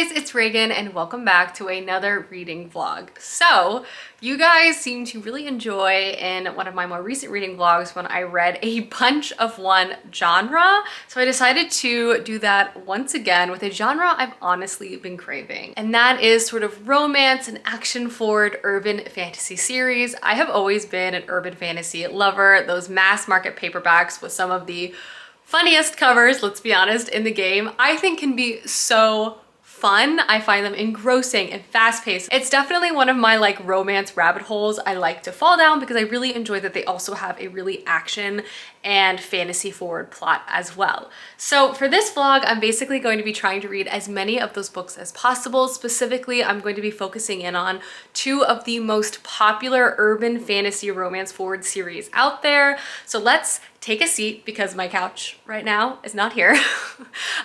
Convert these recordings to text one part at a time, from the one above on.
guys, it's Reagan and welcome back to another reading vlog. So you guys seem to really enjoy in one of my more recent reading vlogs when I read a bunch of one genre. So I decided to do that once again with a genre I've honestly been craving. And that is sort of romance and action forward urban fantasy series. I have always been an urban fantasy lover. Those mass market paperbacks with some of the funniest covers, let's be honest, in the game, I think can be so fun. I find them engrossing and fast-paced. It's definitely one of my like romance rabbit holes I like to fall down because I really enjoy that they also have a really action and fantasy forward plot as well. So for this vlog, I'm basically going to be trying to read as many of those books as possible. Specifically, I'm going to be focusing in on two of the most popular urban fantasy romance forward series out there. So let's take a seat because my couch right now is not here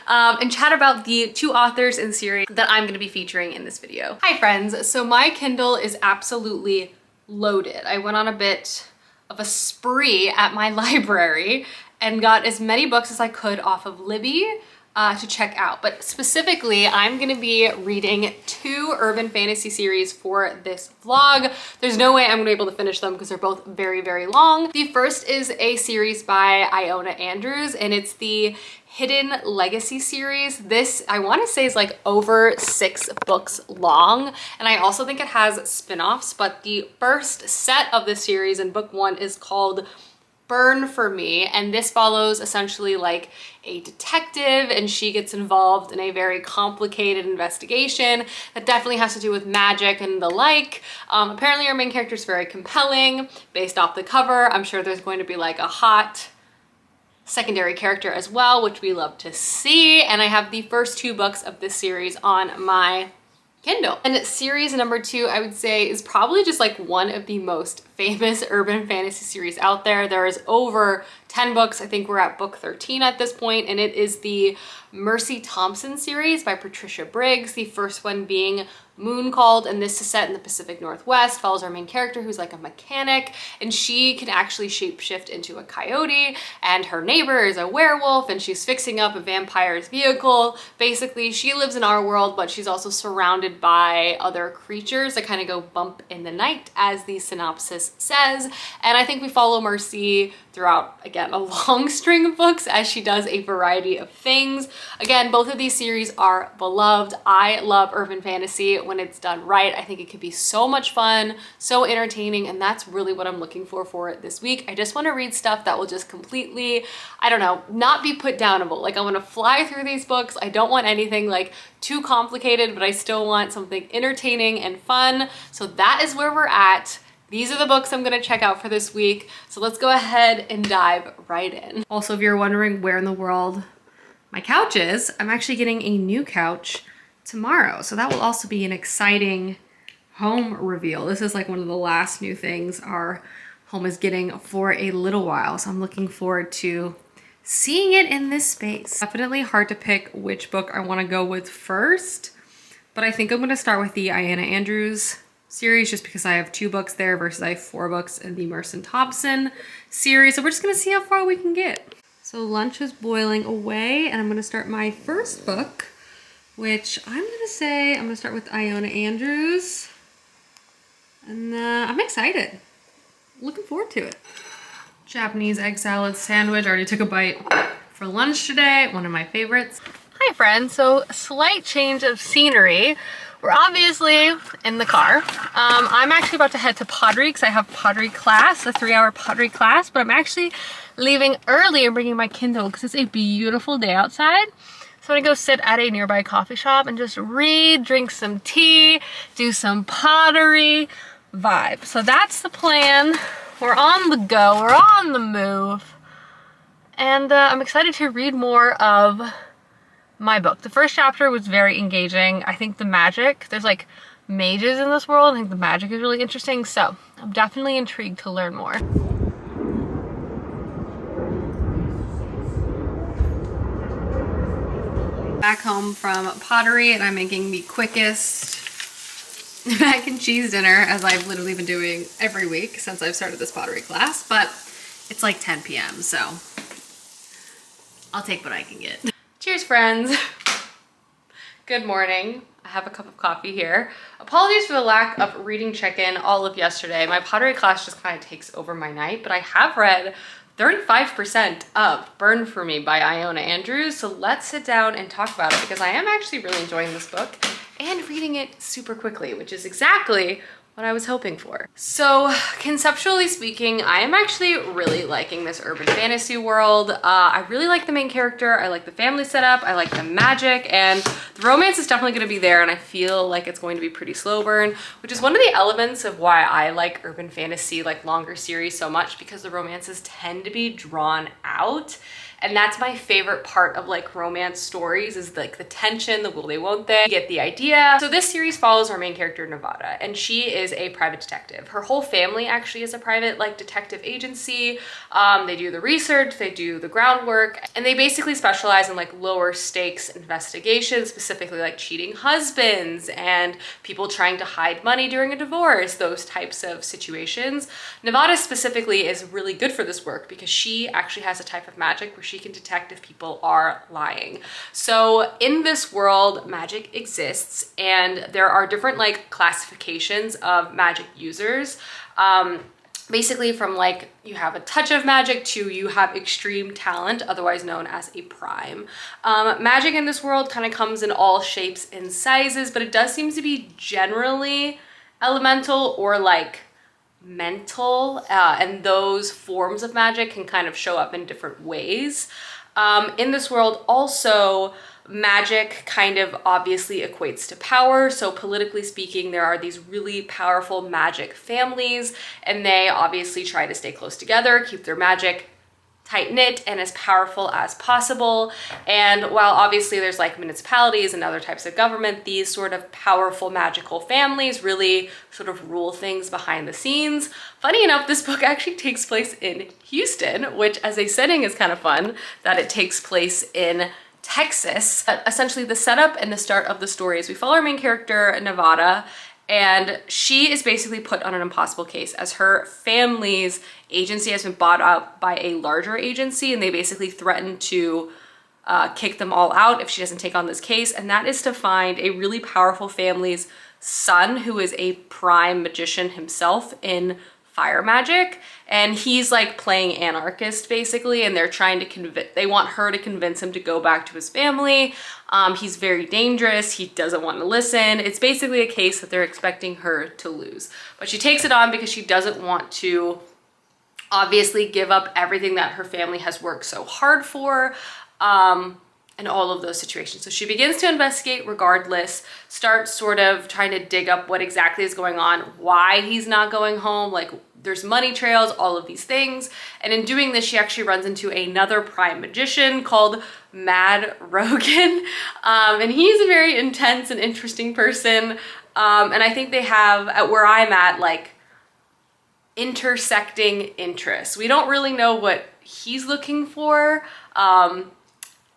and chat about the two authors in the series that I'm going to be featuring in this video. Hi friends, so my Kindle is absolutely loaded. I went on a bit of a spree at my library and got as many books as I could off of Libby to check out. But specifically, I'm gonna be reading two urban fantasy series for this vlog. There's no way I'm gonna be able to finish them because they're both very, very long. The first is a series by Iona Andrews, and it's the Hidden Legacy series. This, I wanna say, is like over 6 books long, and I also think it has spin-offs, but the first set of the series in book 1 is called Burn for Me, and this follows essentially like a detective, and she gets involved in a very complicated investigation that definitely has to do with magic and the like. Apparently our main character is very compelling based off the cover. I'm sure there's going to be like a hot secondary character as well, which we love to see. And I have the first 2 books of this series on my Kindle. And series number 2, I would say, is probably just like one of the most famous urban fantasy series out there. There is over 10 books. I think we're at book 13 at this point, and it is the Mercy Thompson series by Patricia Briggs, the first one being Moon Called, and this is set in the Pacific Northwest, follows our main character who's like a mechanic, and she can actually shapeshift into a coyote, and her neighbor is a werewolf, and she's fixing up a vampire's vehicle. Basically, she lives in our world, but she's also surrounded by other creatures that kind of go bump in the night, as the synopsis says. And I think we follow Mercy throughout, again, a long string of books as she does a variety of things. Again, both of these series are beloved. I love urban fantasy when it's done right. I think it could be so much fun, so entertaining, and that's really what I'm looking for this week. I just want to read stuff that will just completely, I don't know, not be put downable. Like, I want to fly through these books. I don't want anything like too complicated, but I still want something entertaining and fun. So that is where we're at. These are the books I'm gonna check out for this week. So let's go ahead and dive right in. Also, if you're wondering where in the world my couch is, I'm actually getting a new couch tomorrow. So that will also be an exciting home reveal. This is like one of the last new things our home is getting for a little while. So I'm looking forward to seeing it in this space. Definitely hard to pick which book I wanna go with first, but I think I'm gonna start with the Iona Andrews series just because I have 2 books there versus I have 4 books in the Mercy Thompson series. So we're just gonna see how far we can get. So lunch is boiling away, and I'm gonna start my first book, which I'm gonna start with Iona Andrews. And I'm excited. Looking forward to it. Japanese egg salad sandwich. I already took a bite for lunch today. One of my favorites. Hi friends, so slight change of scenery. We're obviously in the car. I'm actually about to head to pottery because I have pottery class, a 3-hour pottery class, but I'm actually leaving early and bringing my Kindle because it's a beautiful day outside. So I'm gonna go sit at a nearby coffee shop and just read, drink some tea, do some pottery, vibe. So that's the plan. We're on the go, we're on the move. And I'm excited to read more of my book. The first chapter was very engaging. I think the magic, there's like mages in this world. I think the magic is really interesting. So I'm definitely intrigued to learn more. Back home from pottery, and I'm making the quickest mac and cheese dinner, as I've literally been doing every week since I've started this pottery class, but it's like 10 p.m. so I'll take what I can get. Cheers, friends. Good morning. I have a cup of coffee here. Apologies for the lack of reading check-in all of yesterday. My pottery class just kind of takes over my night, but I have read 35% of Burn For Me by Iona Andrews. So let's sit down and talk about it because I am actually really enjoying this book and reading it super quickly, which is exactly what I was hoping for. So conceptually speaking, I am actually really liking this urban fantasy world. I really like the main character. I like the family setup. I like the magic, and the romance is definitely going to be there, and I feel like it's going to be pretty slow burn, which is one of the elements of why I like urban fantasy, like longer series so much, because the romances tend to be drawn out. And that's my favorite part of like romance stories, is like the tension, the will they, won't they, you get the idea. So this series follows our main character, Nevada, and she is a private detective. Her whole family actually is a private like detective agency. They do the research, they do the groundwork, and they basically specialize in like lower stakes investigations, specifically like cheating husbands and people trying to hide money during a divorce, those types of situations. Nevada specifically is really good for this work because she actually has a type of magic where she can detect if people are lying. So in this world, magic exists, and there are different like classifications of magic users. Basically from like you have a touch of magic to you have extreme talent, otherwise known as a prime. Magic in this world kind of comes in all shapes and sizes, but it does seem to be generally elemental or like mental, and those forms of magic can kind of show up in different ways. In this world also, magic kind of obviously equates to power. So politically speaking, there are these really powerful magic families, and they obviously try to stay close together, keep their magic tight-knit and as powerful as possible. And while obviously there's like municipalities and other types of government, these sort of powerful magical families really sort of rule things behind the scenes. Funny enough, this book actually takes place in Houston, which as a setting is kind of fun that it takes place in Texas. Essentially the setup and the start of the story is we follow our main character, Nevada, and she is basically put on an impossible case as her family's agency has been bought out by a larger agency, and they basically threaten to kick them all out if she doesn't take on this case. And that is to find a really powerful family's son who is a prime magician himself in fire magic, and he's like playing anarchist basically, and they're trying to they want her to convince him to go back to his family. He's very dangerous, he doesn't want to listen. It's basically a case that they're expecting her to lose, but she takes it on because she doesn't want to obviously give up everything that her family has worked so hard for. And all of those situations. So she begins to investigate regardless, starts sort of trying to dig up what exactly is going on, why he's not going home, like there's money trails, all of these things. And in doing this, she actually runs into another prime magician called Mad Rogan. And he's a very intense and interesting person. And I think they have, at where I'm at, like intersecting interests. We don't really know what he's looking for,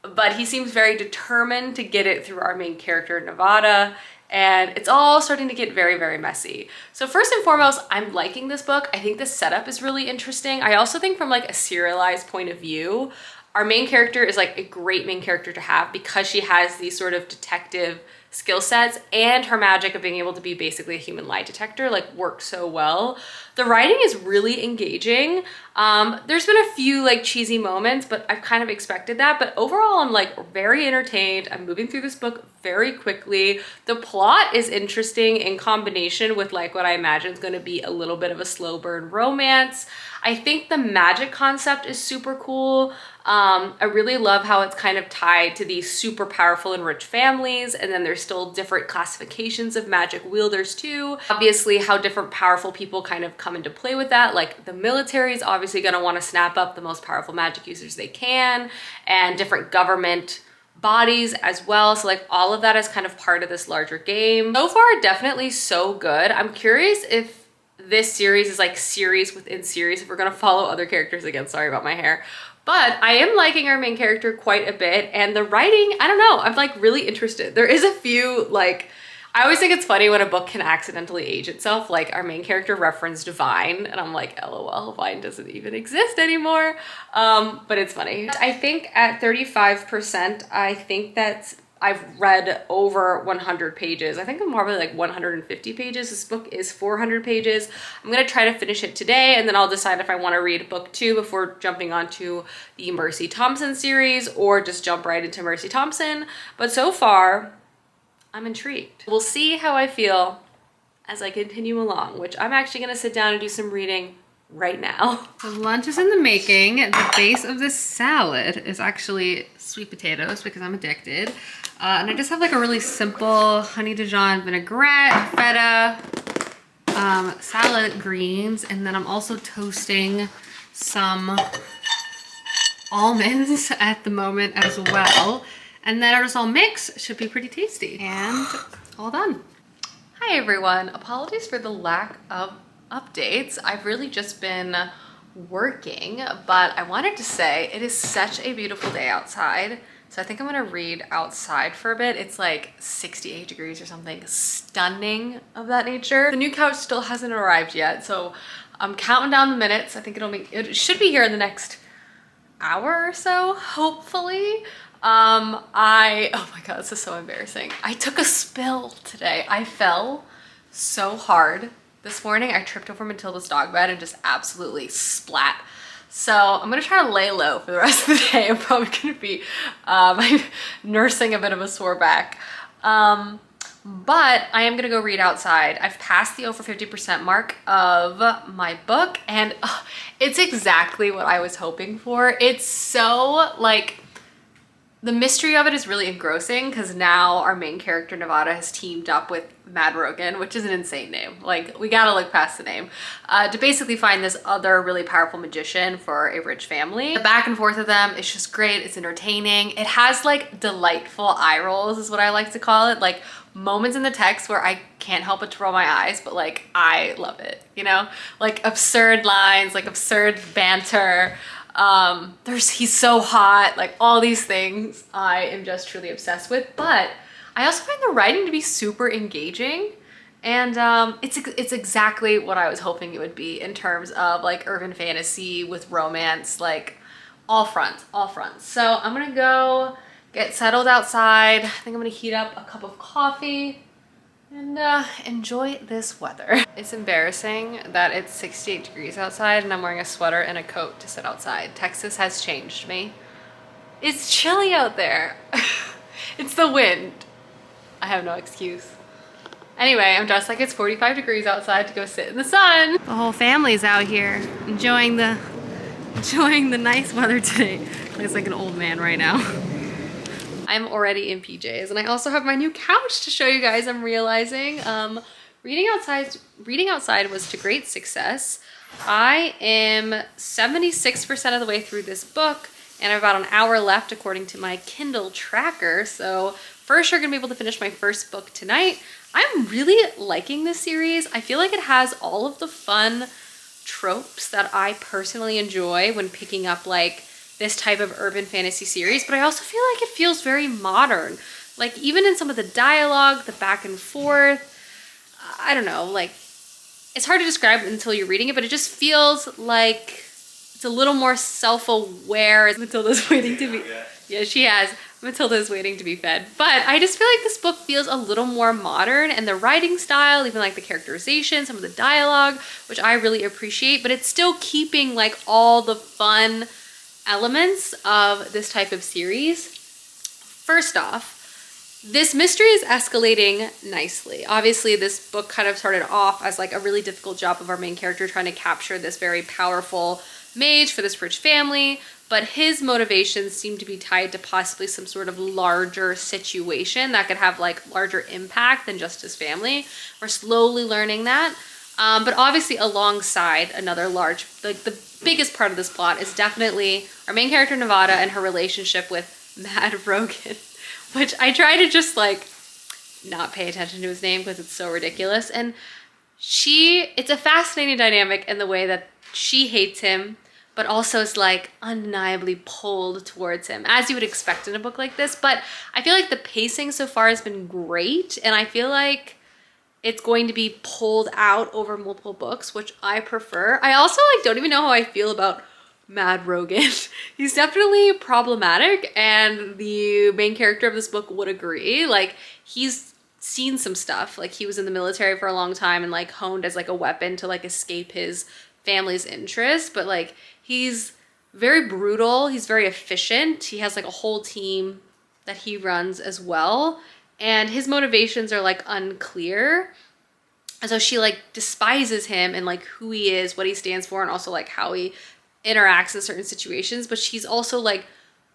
but he seems very determined to get it through our main character, Nevada, and it's all starting to get very, very messy. So first and foremost, I'm liking this book. I think the setup is really interesting. I also think from like a serialized point of view, our main character is like a great main character to have because she has these sort of detective skill sets, and her magic of being able to be basically a human lie detector like works so well. The writing is really engaging. There's been a few like cheesy moments, but I've kind of expected that. But overall, I'm like very entertained. I'm moving through this book very quickly. The plot is interesting in combination with like what I imagine is going to be a little bit of a slow burn romance. I think the magic concept is super cool. I really love how it's kind of tied to these super powerful and rich families, and then there's still different classifications of magic wielders too. Obviously how different powerful people kind of come into play with that, like the military is obviously going to want to snap up the most powerful magic users they can, and different government bodies as well. So like all of that is kind of part of this larger game. So far, definitely so good. I'm curious if this series is like series within series, if we're gonna follow other characters again. Sorry about my hair. But I am liking our main character quite a bit, and the writing, I don't know, I'm like really interested. There is a few like, I always think it's funny when a book can accidentally age itself. Like our main character referenced Vine, and I'm like, LOL, Vine doesn't even exist anymore. But it's funny. I think at 35%, I think that's I've read over 100 pages. I think I'm probably like 150 pages. This book is 400 pages. I'm gonna try to finish it today, and then I'll decide if I wanna read book 2 before jumping onto the Mercy Thompson series, or just jump right into Mercy Thompson. But so far, I'm intrigued. We'll see how I feel as I continue along, which I'm actually gonna sit down and do some reading right now. So lunch is in the making. The base of this salad is actually sweet potatoes because I'm addicted. And I just have like a really simple honey Dijon vinaigrette, feta, salad greens, and then I'm also toasting some almonds at the moment as well. And then just all mix, should be pretty tasty. And all done. Hi everyone, apologies for the lack of updates. I've really just been working, but I wanted to say it is such a beautiful day outside. So I think I'm gonna read outside for a bit. It's like 68 degrees or something, stunning of that nature. The new couch still hasn't arrived yet, so I'm counting down the minutes. I think it should be here in the next hour or so, hopefully. Oh my God, this is so embarrassing. I took a spill today. I fell so hard this morning. I tripped over Matilda's dog bed and just absolutely splat. So I'm gonna try to lay low for the rest of the day. I'm probably gonna be nursing a bit of a sore back. But I am gonna go read outside. I've passed the over 50% mark of my book, and it's exactly what I was hoping for. It's so like, the mystery of it is really engrossing because now our main character, Nevada, has teamed up with Mad Rogan, which is an insane name. Like, we gotta look past the name, to basically find this other really powerful magician for a rich family. The back and forth of them is just great. It's entertaining. It has like delightful eye rolls is what I like to call it. Like moments in the text where I can't help but to roll my eyes, but like, I love it, you know? Like absurd lines, like absurd banter. He's so hot, like all these things I am just truly obsessed with. But I also find the writing to be super engaging, and it's exactly what I was hoping it would be in terms of like urban fantasy with romance, like all fronts. So I'm gonna go get settled outside. I think I'm gonna heat up a cup of coffee and enjoy this weather. It's embarrassing that it's 68 degrees outside and I'm wearing a sweater and a coat to sit outside. Texas has changed me. It's chilly out there. It's the wind. I have no excuse. Anyway, I'm dressed like it's 45 degrees outside to go sit in the sun. The whole family's out here enjoying the nice weather today. Looks like an old man right now. I'm already in PJs, and I also have my new couch to show you guys. I'm realizing reading outside was to great success. I am 76% of the way through this book, and I have about an hour left according to my Kindle tracker. So for sure gonna be able to finish my first book tonight. I'm really liking this series. I feel like it has all of the fun tropes that I personally enjoy when picking up like this type of urban fantasy series, but I also feel like it feels very modern. Like even in some of the dialogue, the back and forth, I don't know, like it's hard to describe until you're reading it, but it just feels like it's a little more self-aware. Matilda's waiting to be, yeah, she has. Matilda's waiting to be fed. But I just feel like this book feels a little more modern, and the writing style, even like the characterization, some of the dialogue, which I really appreciate, but it's still keeping like all the fun elements of this type of series. First off, this mystery is escalating nicely. Obviously, this book kind of started off as like a really difficult job of our main character trying to capture this very powerful mage for this rich family, but his motivations seem to be tied to possibly some sort of larger situation that could have like larger impact than just his family. We're slowly learning that. But obviously alongside another large, like the biggest part of this plot is definitely our main character Nevada and her relationship with Mad Rogan, which I try to just like not pay attention to his name because it's so ridiculous. And it's a fascinating dynamic in the way that she hates him, but also is like undeniably pulled towards him, as you would expect in a book like this. But I feel like the pacing so far has been great, and I feel like it's going to be pulled out over multiple books, which I prefer. I also like don't even know how I feel about Mad Rogan. He's definitely problematic, and the main character of this book would agree. Like, he's seen some stuff. Like, he was in the military for a long time and like honed as like a weapon to like escape his family's interests, but like he's very brutal, he's very efficient, he has like a whole team that he runs as well, and his motivations are like unclear. And so she like despises him and like who he is, what he stands for, and also like how he interacts in certain situations, but she's also like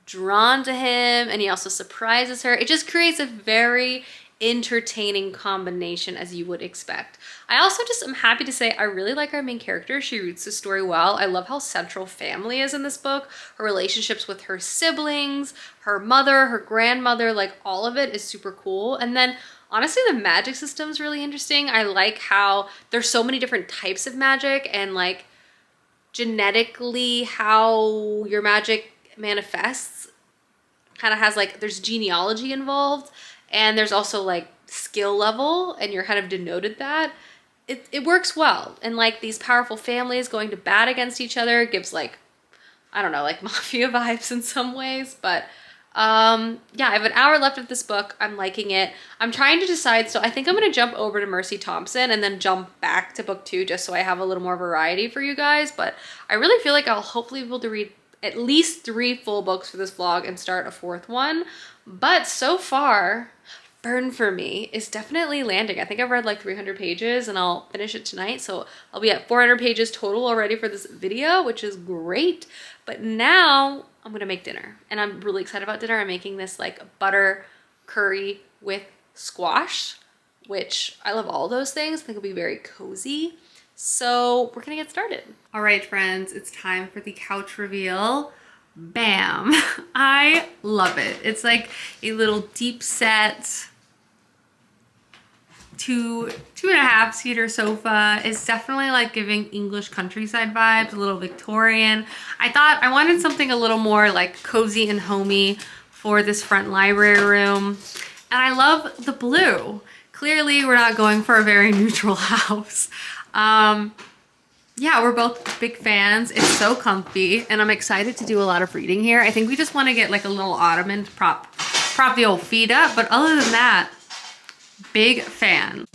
drawn to him, and he also surprises her. It just creates a very entertaining combination, as you would expect. I also just am happy to say I really like our main character. She reads the story well. I love how central family is in this book. Her relationships with her siblings, her mother, her grandmother, like all of it is super cool. And then honestly, the magic system is really interesting. I like how there's so many different types of magic, and like genetically how your magic manifests kind of has like, there's genealogy involved, and there's also like skill level, and you're kind of denoted that. It works well. And like these powerful families going to bat against each other gives like, I don't know, like mafia vibes in some ways. But yeah, I have an hour left of this book. I'm liking it. I'm trying to decide. So I think I'm going to jump over to Mercy Thompson and then jump back to book 2 just so I have a little more variety for you guys. But I really feel like I'll hopefully be able to read at least 3 full books for this vlog and start a 4th one. But so far, Burn for me is definitely landing. I think I've read like 300 pages and I'll finish it tonight. So I'll be at 400 pages total already for this video, which is great. But now I'm gonna make dinner, and I'm really excited about dinner. I'm making this like butter curry with squash, which I love all those things. I think it'll be very cozy. So we're gonna get started. All right, friends, it's time for the couch reveal. Bam. I love it. It's like a little deep set 2.5 seater sofa. It's definitely like giving English countryside vibes, a little Victorian. I thought I wanted something a little more like cozy and homey for this front library room. And I love the blue. Clearly we're not going for a very neutral house. Yeah, we're both big fans. It's so comfy, and I'm excited to do a lot of reading here. I think we just want to get like a little ottoman to prop the old feet up, but other than that, big fan.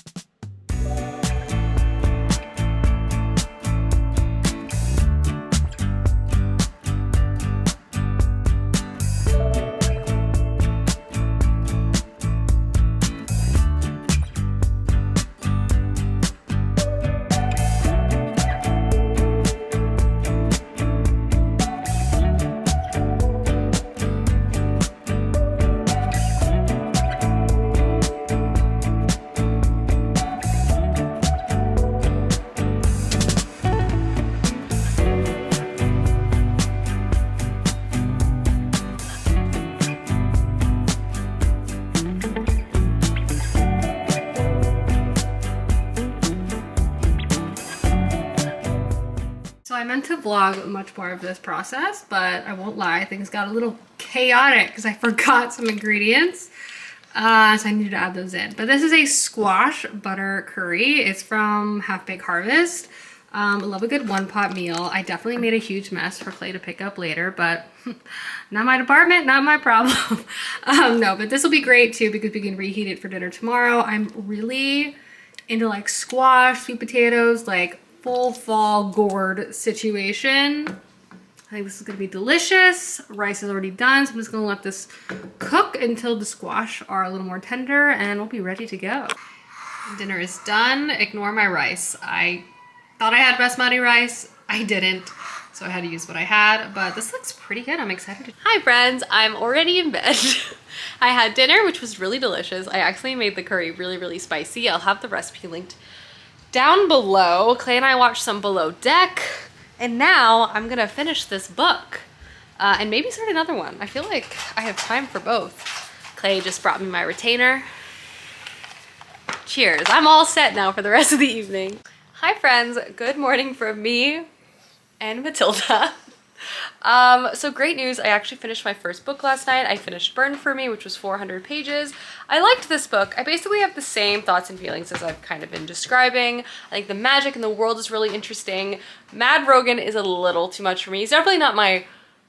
So I meant to vlog much more of this process, but I won't lie, things got a little chaotic because I forgot some ingredients. So I needed to add those in. But this is a squash butter curry. It's from Half Baked Harvest. I love a good one-pot meal. I definitely made a huge mess for Clay to pick up later, but not my department, not my problem. No, but this will be great too because we can reheat it for dinner tomorrow. I'm really into like squash, sweet potatoes, like full fall gourd situation. I think this is gonna be delicious. Rice is already done, so I'm just gonna let this cook until the squash are a little more tender, and we'll be ready to go. Dinner is done. Ignore my rice. I thought I had basmati rice. I didn't, so I had to use what I had, but this looks pretty good. I'm excited. Hi friends, I'm already in bed. I had dinner, which was really delicious. I actually made the curry really, really spicy. I'll have the recipe linked down below. Clay and I watched some Below Deck, and now I'm gonna finish this book and maybe start another one. I feel like I have time for both. Clay just brought me my retainer. Cheers. I'm all set now for the rest of the evening. Hi friends, good morning from me and Matilda. So great news, I actually finished my first book last night. I finished Burn For Me, which was 400 pages. I liked this book. I basically have the same thoughts and feelings as I've kind of been describing. I think the magic in the world is really interesting. Mad Rogan is a little too much for me. He's definitely not my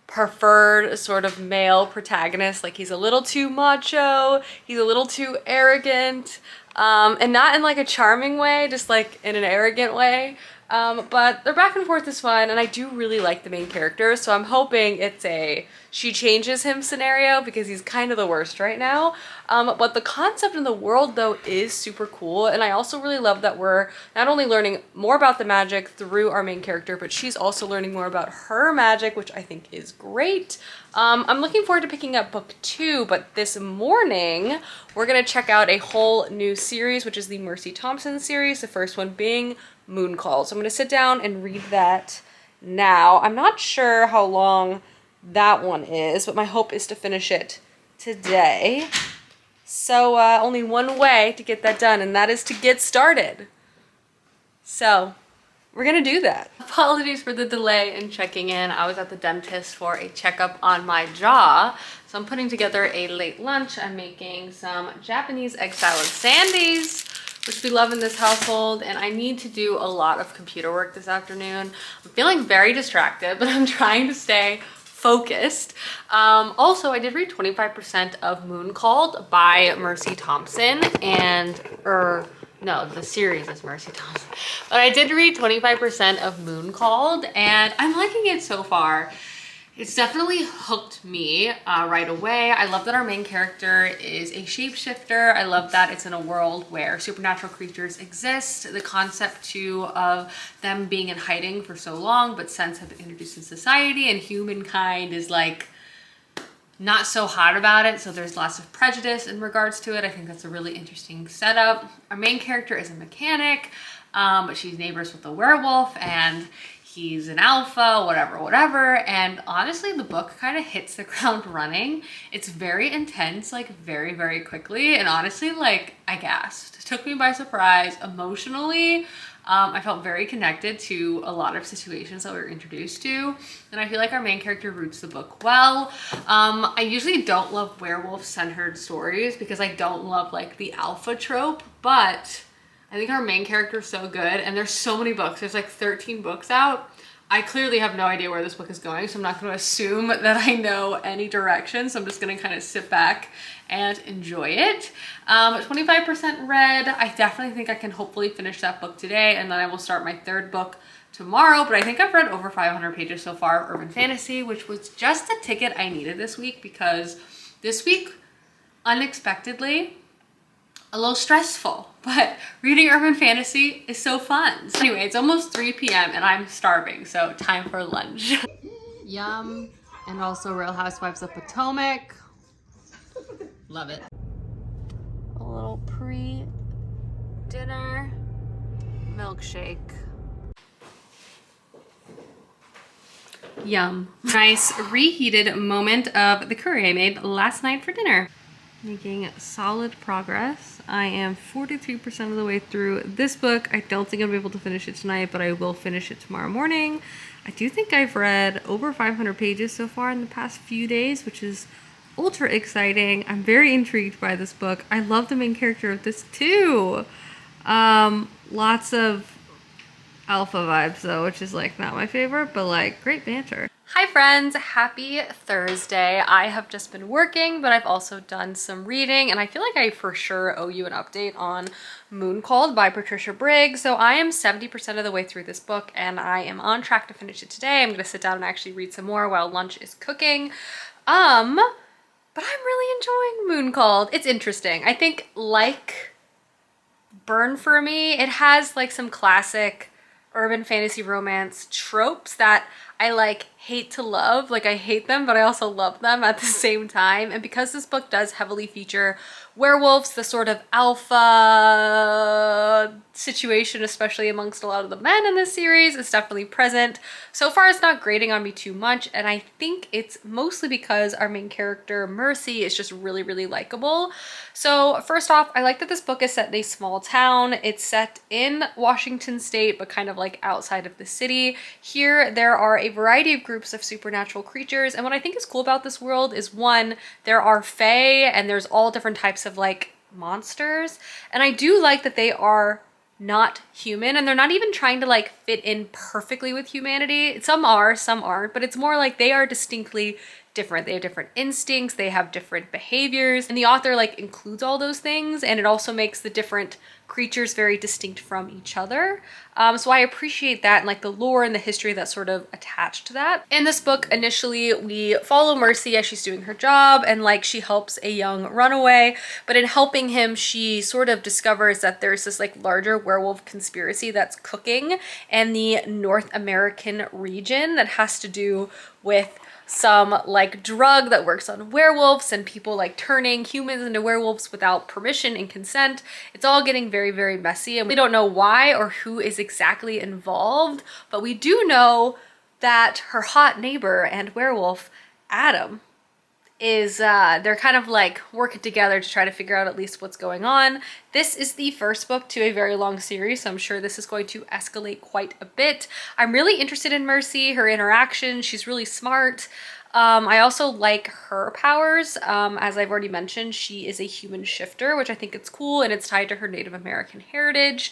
preferred sort of male protagonist. Like, he's a little too macho, he's a little too arrogant, and not in like a charming way, just like in an arrogant way. But their back and forth is fun, and I do really like the main character, so I'm hoping it's a she changes him scenario, because he's kind of the worst right now. But the concept in the world though is super cool, and I also really love that we're not only learning more about the magic through our main character, but she's also learning more about her magic, which I think is great. I'm looking forward to picking up book 2, but this morning we're gonna check out a whole new series, which is the Mercy Thompson series, the first one being Moon Call. So I'm gonna sit down and read that now. I'm not sure how long that one is, but my hope is to finish it today. So only one way to get that done, and that is to get started. So we're gonna do that. Apologies for the delay in checking in. I was at the dentist for a checkup on my jaw. So I'm putting together a late lunch. I'm making some Japanese egg salad sandies, which we love in this household, and I need to do a lot of computer work this afternoon. I'm feeling very distracted, but I'm trying to stay focused. Also, I did read 25% of Moon Called by Mercy Thompson, and no, the series is Mercy Thompson. But I did read 25% of Moon Called, and I'm liking it so far. It's definitely hooked me right away. I love that our main character is a shapeshifter. I love that it's in a world where supernatural creatures exist. The concept too of them being in hiding for so long, but scents have been introduced in society, and humankind is like not so hot about it, so there's lots of prejudice in regards to it. I think that's a really interesting setup. Our main character is a mechanic, but she's neighbors with a werewolf, and he's an alpha, whatever. And honestly, the book kind of hits the ground running. It's very intense, like very, very quickly. And honestly, like I gasped. It took me by surprise emotionally. I felt very connected to a lot of situations that we were introduced to. And I feel like our main character roots the book well. I usually don't love werewolf-centered stories because I don't love like the alpha trope, but I think our main character is so good, and there's so many books. There's like 13 books out. I clearly have no idea where this book is going, so I'm not going to assume that I know any direction. So I'm just going to kind of sit back and enjoy it. 25% read. I definitely think I can hopefully finish that book today, and then I will start my third book tomorrow. But I think I've read over 500 pages so far of urban fantasy, which was just the ticket I needed this week, because this week, unexpectedly, a little stressful, but reading urban fantasy is so fun. So anyway, it's almost 3 p.m. and I'm starving, so time for lunch. Yum. And also Real Housewives of Potomac. Love it. A little pre-dinner milkshake. Yum. Nice reheated moment of the curry I made last night for dinner. Making solid progress. I am 43% of the way through this book. I don't think I'll be able to finish it tonight, but I will finish it tomorrow morning. I do think I've read over 500 pages so far in the past few days, which is ultra exciting. I'm very intrigued by this book. I love the main character of this too. Lots of alpha vibes though, which is like not my favorite, but like great banter. Hi friends, happy Thursday. I have just been working, but I've also done some reading, and I feel like I for sure owe you an update on Moon Called by Patricia Briggs. So I am 70% of the way through this book, and I am on track to finish it today. I'm gonna sit down and actually read some more while lunch is cooking. But I'm really enjoying Moon Called. It's interesting. I think like Burn For Me, it has like some classic urban fantasy romance tropes that I like hate to love. Like I hate them, but I also love them at the same time. And because this book does heavily feature werewolves, the sort of alpha situation, especially amongst a lot of the men in this series, is definitely present. So far it's not grating on me too much, and I think it's mostly because our main character Mercy is just really, really likable. So first off, I like that this book is set in a small town. It's set in Washington state, but kind of like outside of the city. Here there are a variety of groups of supernatural creatures, and what I think is cool about this world is, one, there are fae and there's all different types of like monsters, and I do like that they are not human, and they're not even trying to like fit in perfectly with humanity. Some are, some aren't, but it's more like they are distinctly different. They have different instincts, they have different behaviors, and the author like includes all those things, and it also makes the different creatures very distinct from each other. So I appreciate that, and like the lore and the history that's sort of attached to that. In this book, initially we follow Mercy as she's doing her job, and like she helps a young runaway, but in helping him she sort of discovers that there's this like larger werewolf conspiracy that's cooking in the North American region that has to do with some like drug that works on werewolves and people like turning humans into werewolves without permission and consent. It's all getting very, very messy, and we don't know why or who is exactly involved, but we do know that her hot neighbor and werewolf Adam is they're kind of like working together to try to figure out at least what's going on. This is the first book to a very long series, so I'm sure this is going to escalate quite a bit. I'm really interested in Mercy, her interaction. She's really smart. I also like her powers. As I've already mentioned, she is a human shifter, which I think is cool, and it's tied to her Native American heritage.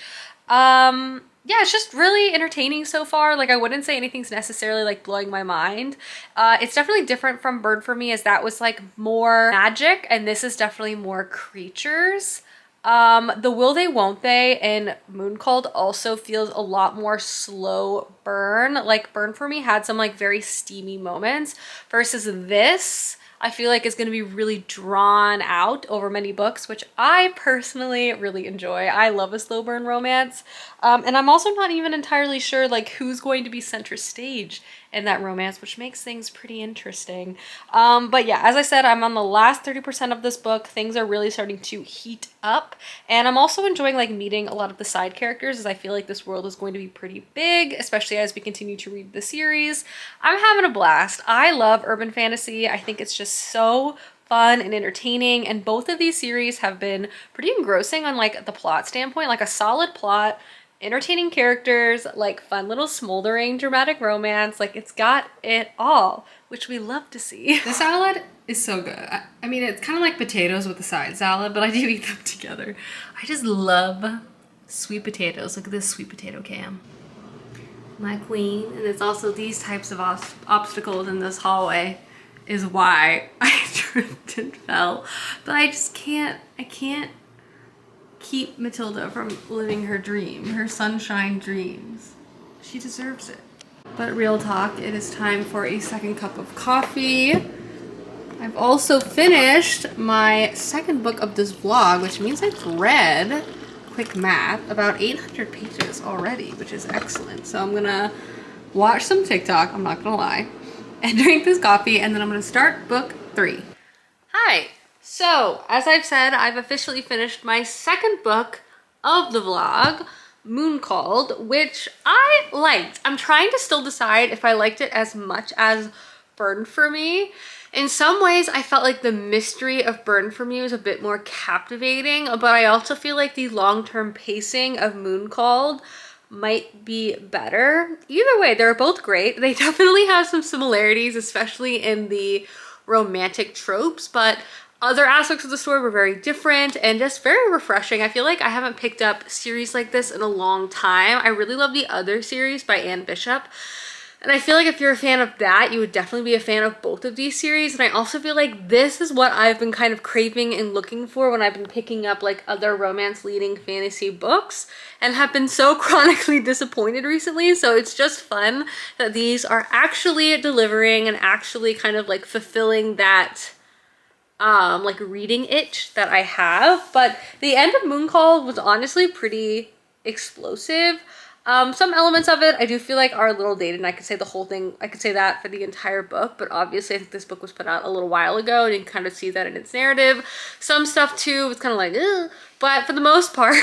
Yeah, it's just really entertaining so far. Like, I wouldn't say anything's necessarily like blowing my mind. It's definitely different from Bird for Me, as that was like more magic, and this is definitely more creatures. The Will They Won't They and Moon Called also feels a lot more slow burn. Like Burn for Me had some like very steamy moments, versus this I feel like is going to be really drawn out over many books, which I personally really enjoy. I love a slow burn romance. And I'm also not even entirely sure like who's going to be center stage in that romance, which makes things pretty interesting. But yeah, as I said, I'm on the last 30% of this book. Things are really starting to heat up, and I'm also enjoying like meeting a lot of the side characters, as I feel like this world is going to be pretty big, especially as we continue to read the series. I'm having a blast. I love urban fantasy. I think it's just so fun and entertaining, and both of these series have been pretty engrossing on like the plot standpoint. Like a solid plot, entertaining characters, like fun little smoldering dramatic romance. Like it's got it all, which we love to see. The salad is so good. I mean, it's kind of like potatoes with a side salad, but I do eat them together. I just love sweet potatoes. Look at this sweet potato cam. My queen. And it's also these types of obstacles in this hallway is why I tripped and fell. But I just can't, I can't keep Matilda from living her dream, her sunshine dreams. She deserves it. But real talk, it is time for a second cup of coffee. I've also finished my second book of this vlog, which means I've read, quick math, about 800 pages already, which is excellent. So I'm gonna watch some TikTok, I'm not gonna lie, and drink this coffee, and then I'm gonna start book 3. Hi. So, as I've said, I've officially finished my second book of the vlog, Moon Called, which I liked. I'm trying to still decide if I liked it as much as Burn for Me. In some ways, I felt like the mystery of Burn for Me was a bit more captivating, but I also feel like the long-term pacing of Moon Called might be better. Either way, they're both great. They definitely have some similarities, especially in the romantic tropes, but other aspects of the story were very different and just very refreshing. I feel like I haven't picked up series like this in a long time. I really love the other series by Anne Bishop, and I feel like if you're a fan of that, you would definitely be a fan of both of these series. And I also feel like this is what I've been kind of craving and looking for when I've been picking up like other romance leading fantasy books, and have been so chronically disappointed recently. So it's just fun that these are actually delivering and actually kind of like fulfilling that like reading itch that I have. But the end of Moon Call was honestly pretty explosive. Some elements of it I do feel like are a little dated, and I could say the whole thing, I could say that for the entire book, but obviously I think this book was put out a little while ago and you can kind of see that in its narrative. Some stuff too, it's kind of like, ugh. But for the most part,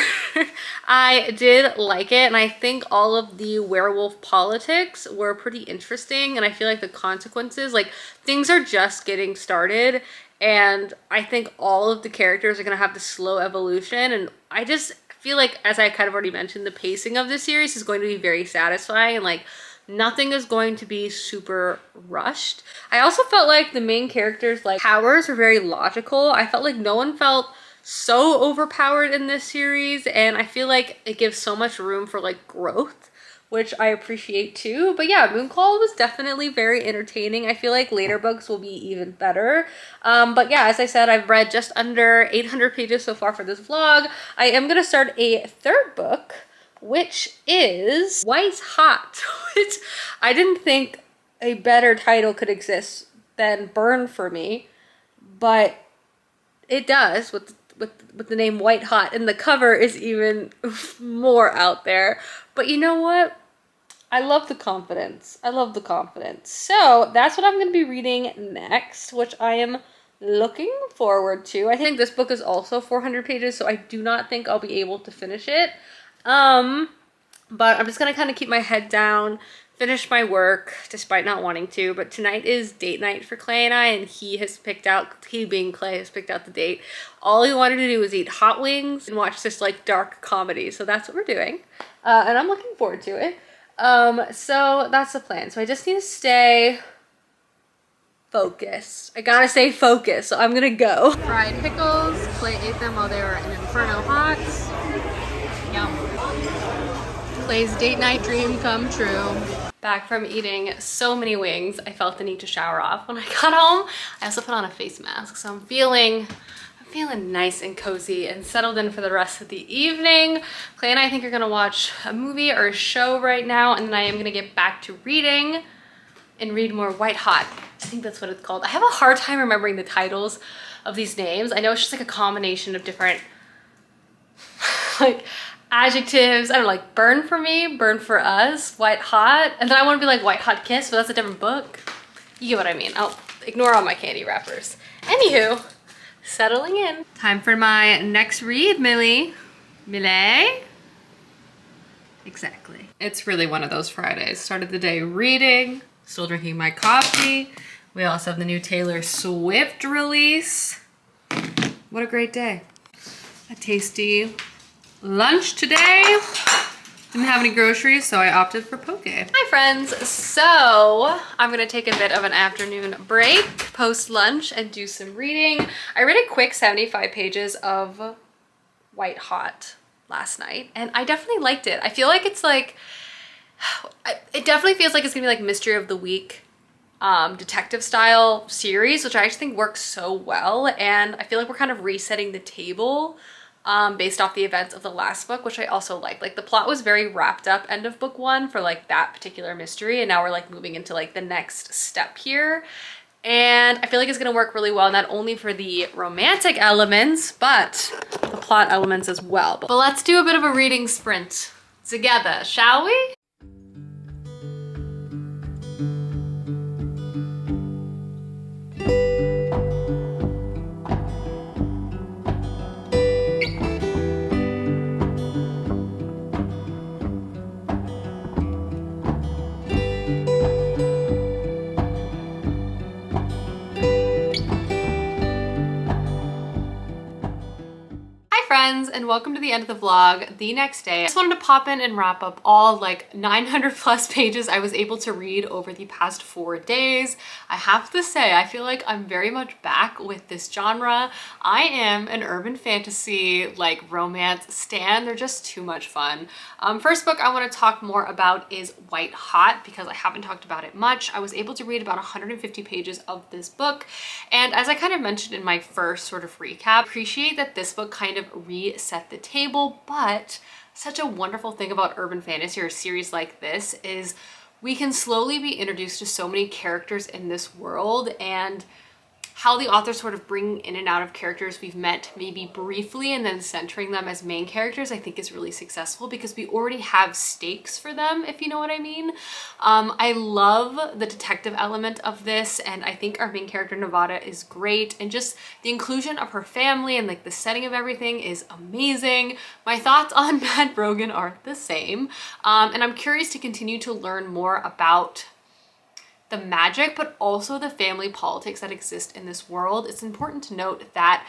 I did like it, and I think all of the werewolf politics were pretty interesting, and I feel like the consequences, like things are just getting started, and I think all of the characters are going to have this slow evolution, and I just feel like, as I kind of already mentioned, the pacing of this series is going to be very satisfying, and like nothing is going to be super rushed. I also felt like the main characters' like powers were very logical. I felt like no one felt so overpowered in this series, and I feel like it gives so much room for like growth, which I appreciate too. But yeah, Moonclaw was definitely very entertaining. I feel like later books will be even better. But yeah, as I said, I've read just under 800 pages so far for this vlog. I am gonna start a third book, which is White Hot, which I didn't think a better title could exist than Burn for me, but it does with the name White Hot, and the cover is even more out there. But you know what? I love the confidence. I love the confidence. So that's what I'm going to be reading next, which I am looking forward to. I think this book is also 400 pages, so I do not think I'll be able to finish it. But I'm just going to kind of keep my head down, finish my work despite not wanting to. But tonight is date night for Clay and I, and he being Clay, has picked out the date. All he wanted to do was eat hot wings and watch this like dark comedy. So that's what we're doing. And I'm looking forward to it. So that's the plan. So I just need to stay focused. I gotta stay focused, so I'm gonna go. Fried pickles. Clay ate them while they were in Inferno Hot. Yum. Clay's date night dream come true. Back from eating so many wings, I felt the need to shower off when I got home. I also put on a face mask, so I'm feeling nice and cozy and settled in for the rest of the evening. Clay and I think are gonna watch a movie or a show right now, and then I am gonna get back to reading and read more White Hot. I think that's what it's called. I have a hard time remembering the titles of these names. I know it's just like a combination of different like adjectives. I don't know, like Burn for me, Burn for us, White Hot, and then I want to be like White Hot Kiss, but that's a different book. You get what I mean. I'll ignore all my candy wrappers. Anywho, settling in. Time for my next read, Millie. Millie? Exactly. It's really one of those Fridays. Started the day reading, still drinking my coffee. We also have the new Taylor Swift release. What a great day. A tasty lunch today. Didn't have any groceries, so I opted for poke. Hi friends, so I'm gonna take a bit of an afternoon break post-lunch and do some reading. I read a quick 75 pages of White Hot last night, and I definitely liked it. I feel like it's like, it definitely feels like it's gonna be like Mystery of the Week, detective style series, which I actually think works so well, and I feel like we're kind of resetting the table based off the events of the last book, which I also like. Like the plot was very wrapped up end of book one for like that particular mystery, and now we're like moving into like the next step here, and I feel like it's gonna work really well, not only for the romantic elements but the plot elements as well. But let's do a bit of a reading sprint together, shall we? Friends, and welcome to the end of the vlog. The next day, I just wanted to pop in and wrap up all like 900 plus pages I was able to read over the past 4 days. I have to say, I feel like I'm very much back with this genre. I am an urban fantasy like romance stan. They're just too much fun. First book I want to talk more about is White Hot because I haven't talked about it much. I was able to read about 150 pages of this book, and as I kind of mentioned in my first sort of recap, I appreciate that this book kind of reset the table, but such a wonderful thing about urban fantasy or a series like this is we can slowly be introduced to so many characters in this world and how the author sort of bring in and out of characters we've met maybe briefly and then centering them as main characters, I think is really successful because we already have stakes for them, if you know what I mean. I love the detective element of this, and I think our main character Nevada is great, and just the inclusion of her family and like the setting of everything is amazing. My thoughts on Matt Brogan are the same, and I'm curious to continue to learn more about the magic, but also the family politics that exist in this world. It's important to note that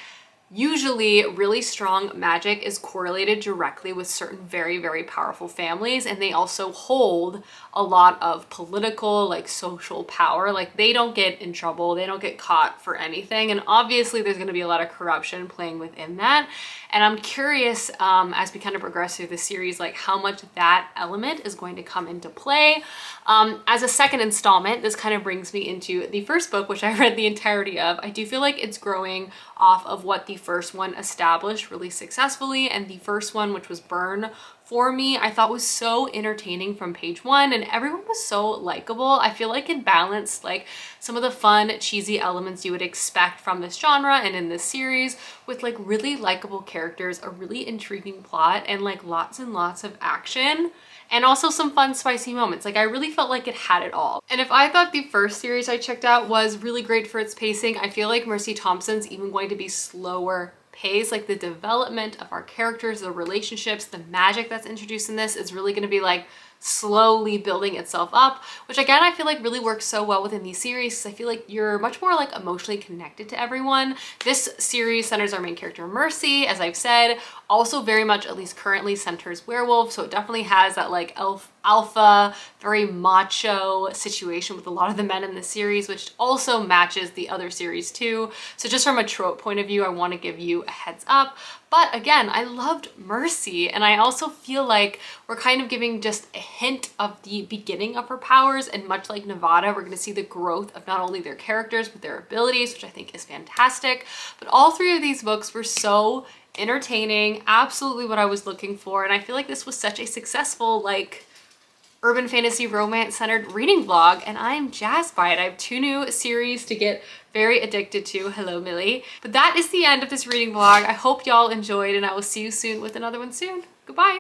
usually really strong magic is correlated directly with certain very, very powerful families, and they also hold a lot of political, like social power. Like they don't get in trouble, they don't get caught for anything, and obviously there's going to be a lot of corruption playing within that. And I'm curious as we kind of progress through the series, like how much that element is going to come into play. As a second installment, this kind of brings me into the first book, which I read the entirety of. I do feel like it's growing off of what the first one established really successfully, and the first one, which was Burn, for me, I thought was so entertaining from page one, and everyone was so likable. I feel like it balanced like some of the fun, cheesy elements you would expect from this genre and in this series with like really likable characters, a really intriguing plot, and like lots and lots of action. And also some fun, spicy moments. Like I really felt like it had it all. And if I thought the first series I checked out was really great for its pacing, I feel like Mercy Thompson's even going to be slower pace. Like the development of our characters, the relationships, the magic that's introduced in this is really going to be like slowly building itself up, which again I feel like really works so well within these series because I feel like you're much more like emotionally connected to everyone. This series centers our main character Mercy, as I've said, also very much, at least currently, centers werewolf, so it definitely has that like alpha, very macho situation with a lot of the men in the series, which also matches the other series too. So just from a trope point of view, I want to give you a heads up. But again, I loved Mercy, and I also feel like we're kind of giving just a hint of the beginning of her powers, and much like Nevada, we're going to see the growth of not only their characters, but their abilities, which I think is fantastic. But all three of these books were so entertaining, absolutely what I was looking for, and I feel like this was such a successful, like, urban fantasy romance centered reading vlog, and I am jazzed by it. I have 2 new series to get very addicted to. Hello, Millie. But that is the end of this reading vlog. I hope y'all enjoyed, and I will see you soon with another one soon. Goodbye.